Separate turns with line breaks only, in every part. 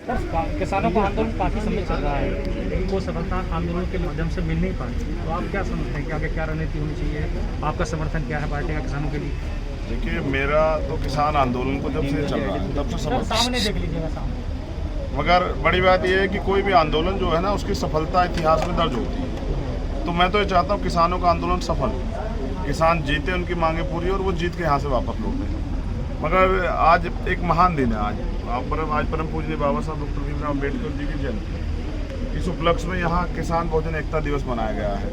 Sir, किसानों का आंदोलन काफ़ी समय चल रहा है, लेकिन वो सफलता आंदोलन के माध्यम से मिल नहीं पाई। तो आप क्या समझते हैं कि आगे क्या रणनीति होनी चाहिए? आपका समर्थन क्या है पार्टी का किसानों के लिए?
देखिए, मेरा तो किसान आंदोलन को जब से चल रहा है तब से
सर, सामने देख लीजिएगा सामने।
मगर बड़ी बात यह है कि कोई भी आंदोलन जो है ना, उसकी सफलता इतिहास में दर्ज होती है। तो मैं तो ये चाहता हूँ किसानों का आंदोलन सफल हो, किसान जीते, उनकी मांगे पूरी और वो जीत के यहाँ से वापस लौटे। मगर आज एक महान दिन है। आज परम पूज्य बाबा साहब डॉक्टर भीमराव अम्बेडकर जी की जयंती। इस उपलक्ष्य में यहाँ किसान भोजन एकता दिवस मनाया गया है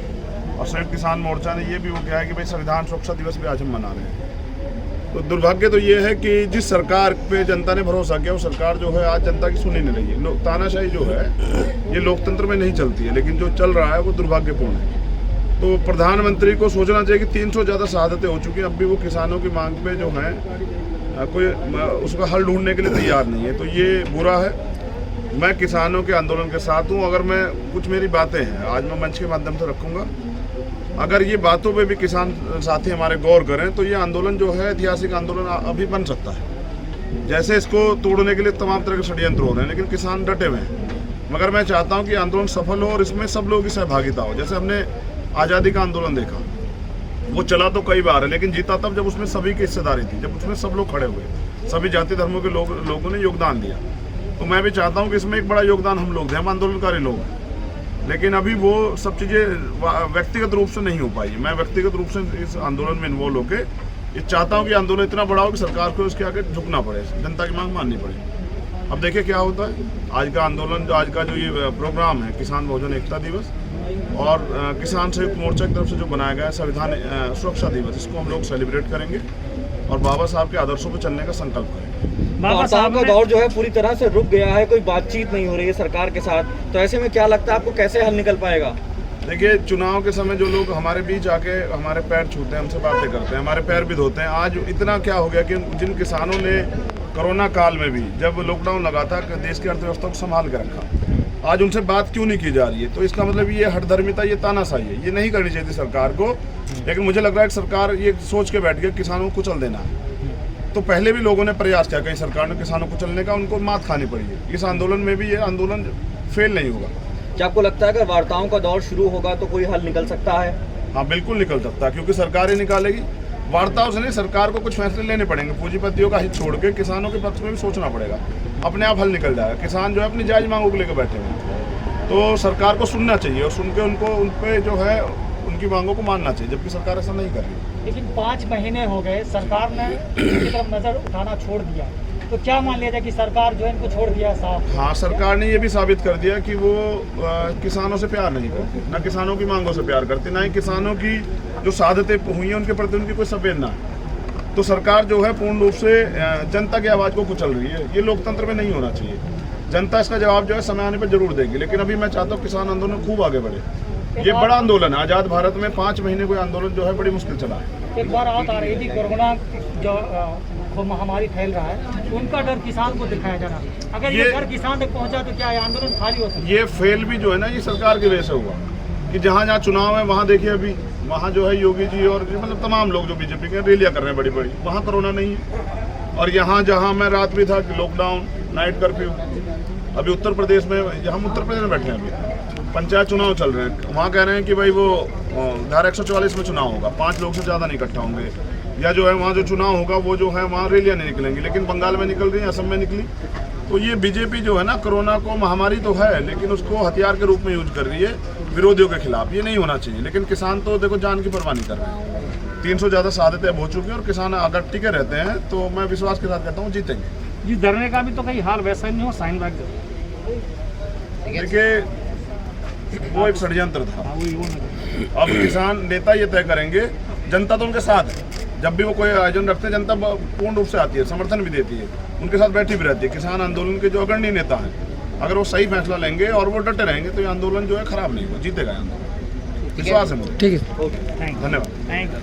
और संयुक्त किसान मोर्चा ने ये भी वो कहा है कि भाई संविधान सुरक्षा दिवस भी आज हम मना रहे हैं। तो दुर्भाग्य तो ये है कि जिस सरकार पे जनता ने भरोसा किया वो सरकार जो है आज जनता की सुनी नहीं रही है। तानाशाही जो है ये लोकतंत्र में नहीं चलती है, लेकिन जो चल रहा है वो दुर्भाग्यपूर्ण है। तो प्रधानमंत्री को सोचना चाहिए कि 300 ज़्यादा शहादतें हो चुकी हैं, अब भी वो किसानों की मांग पे जो है कोई उसका हल ढूंढने के लिए तैयार नहीं है। तो ये बुरा है। मैं किसानों के आंदोलन के साथ हूँ। अगर मैं कुछ मेरी बातें हैं आज मैं मंच के माध्यम से रखूँगा, अगर ये बातों पे भी किसान साथी हमारे गौर करें तो ये आंदोलन जो है ऐतिहासिक आंदोलन अभी बन सकता है। जैसे इसको तोड़ने के लिए तमाम तरह के षड्यंत्र हो रहे हैं, लेकिन किसान डटे हुए हैं। मगर मैं चाहता हूँ कि आंदोलन सफल हो और इसमें सब लोगों की सहभागिता हो। जैसे हमने आज़ादी का आंदोलन देखा, वो चला तो कई बार है, लेकिन जीता तब जब उसमें सभी की हिस्सेदारी थी, जब उसमें सब लोग खड़े हुए, सभी जाति धर्मों के लोगों ने योगदान दिया। तो मैं भी चाहता हूँ कि इसमें एक बड़ा योगदान हम लोग दें, हम आंदोलनकारी लोग हैं। लेकिन अभी वो सब चीज़ें व्यक्तिगत रूप से नहीं हो पाई। मैं व्यक्तिगत रूप से इस आंदोलन में इन्वॉल्व होकर ये चाहता हूँ कि आंदोलन इतना बड़ा हो कि सरकार को इसके आगे झुकना पड़े, जनता की मांग माननी पड़े। अब देखिए क्या होता है। आज का आंदोलन, आज का जो ये प्रोग्राम है किसान भोजन एकता दिवस और किसान संयुक्त मोर्चा की तरफ से जो बनाया गया है संविधान सुरक्षा दिवस, इसको हम लोग सेलिब्रेट करेंगे और बाबा साहब के आदर्शों पर चलने का संकल्प करेंगे।
बाबा साहब का दौर जो है पूरी तरह से रुक गया है, कोई बातचीत नहीं हो रही है सरकार के साथ, तो ऐसे में क्या लगता है आपको कैसे हल निकल पाएगा?
देखिए, चुनाव के समय जो लोग हमारे बीच आके हमारे पैर छूते हैं, हमसे बातें करते हैं, हमारे पैर भी धोते हैं। आज इतना क्या हो गया कि जिन किसानों ने कोरोना काल में भी, जब लॉकडाउन लगा था, देश की अर्थव्यवस्था को संभाल के रखा, आज उनसे बात क्यों नहीं की जा रही है? तो इसका मतलब ये हठधर्मिता, ये तानाशाही है, ये नहीं करनी चाहिए थी सरकार को। लेकिन मुझे लग रहा है कि सरकार ये सोच के बैठ गई किसानों को कुचल देना है। तो पहले भी लोगों ने प्रयास किया, कई सरकार ने किसानों को चलने का, उनको मात खानी पड़ी है। इस आंदोलन में भी ये आंदोलन फेल नहीं होगा।
क्या आपको लगता है अगर वार्ताओं का दौर शुरू होगा तो कोई हल निकल सकता है?
हाँ, बिल्कुल निकल सकता है, क्योंकि सरकार ही निकालेगी। वार्ताओं से नहीं, सरकार को कुछ फैसले लेने पड़ेंगे। पूंजीपतियों का हित छोड़ के किसानों के पक्ष में भी सोचना पड़ेगा, अपने आप हल निकल जाएगा। किसान जो है अपनी जायज मांगों को लेकर बैठे हुए हैं, तो सरकार को सुनना चाहिए और सुन के उनको उन पे जो है उनकी मांगों को मानना चाहिए, जबकि सरकार ऐसा नहीं कर रही।
लेकिन 5 महीने हो गए, सरकार ने इनकी तरफ नज़र उठाना छोड़ दिया, तो क्या मान लिया जाए कि सरकार जो है इनको छोड़ दिया साहब?
हाँ, सरकार ने ये भी साबित कर दिया कि वो किसानों से प्यार नहीं करती, ना किसानों की मांगों से प्यार करती, ना ही किसानों की जो शहादतें हुई हैं उनके प्रति उनकी कोई संवेदना है। तो सरकार जो है पूर्ण रूप से जनता की आवाज़ को कुचल रही है। ये लोकतंत्र में नहीं होना चाहिए। जनता इसका जवाब जो है समय आने पर जरूर देगी, लेकिन अभी मैं चाहता हूँ किसान आंदोलन खूब आगे बढ़े। ये बड़ा आंदोलन है। आज़ाद भारत में 5 महीने कोई आंदोलन जो है बड़ी मुश्किल चला है।
एक बार बात आ रही थी कोरोना जो महामारी फैल रहा है, उनका डर किसान को दिखाया जा रहा है। अगर ये डर किसान तक पहुंचा तो क्या ये आंदोलन खाली हो सकता है?
ये फेल भी जो है ना, ये सरकार की वजह से हुआ कि जहाँ जहाँ चुनाव है वहाँ देखिए, अभी वहाँ जो है योगी जी और मतलब तमाम लोग जो बीजेपी के रैलियाँ कर रहे हैं बड़ी बड़ी, वहाँ कोरोना नहीं है। और यहाँ जहाँ मैं रात भी था कि लॉकडाउन, नाइट कर्फ्यू, अभी उत्तर प्रदेश में, हम उत्तर प्रदेश में बैठे हैं, अभी पंचायत चुनाव चल रहे हैं, वहाँ कह रहे हैं कि भाई वो धारा 144 में चुनाव होगा, 5 लोग से ज़्यादा नहीं इकट्ठा होंगे, या जो है वहाँ जो चुनाव होगा वो जो है वहाँ रैलियाँ नहीं निकलेंगी। लेकिन बंगाल में निकल रही है, असम में निकली। तो ये बीजेपी जो है ना, कोरोना को महामारी तो है, लेकिन उसको हथियार के रूप में यूज कर रही है विरोधियों के खिलाफ। ये नहीं होना चाहिए। लेकिन किसान तो देखो जान की परवाह नहीं कर रहे हैं। 300 ज़्यादा शहादतें अब हो चुकी हैं और किसान अगर टिके रहते हैं तो मैं विश्वास के साथ कहता हूँ जीतेंगे।
जी, डरने का भी तो कहीं हाल वैसा नहीं हो, साइन बैग
देखिए, वो एक षड्यंत्र था। अब किसान नेता ये तय करेंगे, जनता तो उनके साथ है। जब भी वो कोई आयोजन रखते हैं, जनता पूर्ण रूप से आती है, समर्थन भी देती है, उनके साथ बैठी भी रहती है। किसान आंदोलन के जो अग्रणी नेता हैं, अगर वो सही फैसला लेंगे और वो डटे रहेंगे तो ये आंदोलन जो है खराब नहीं होगा, जीतेगा आंदोलन। विश्वास है मुझे।
ठीक है,
धन्यवाद।
Thank you.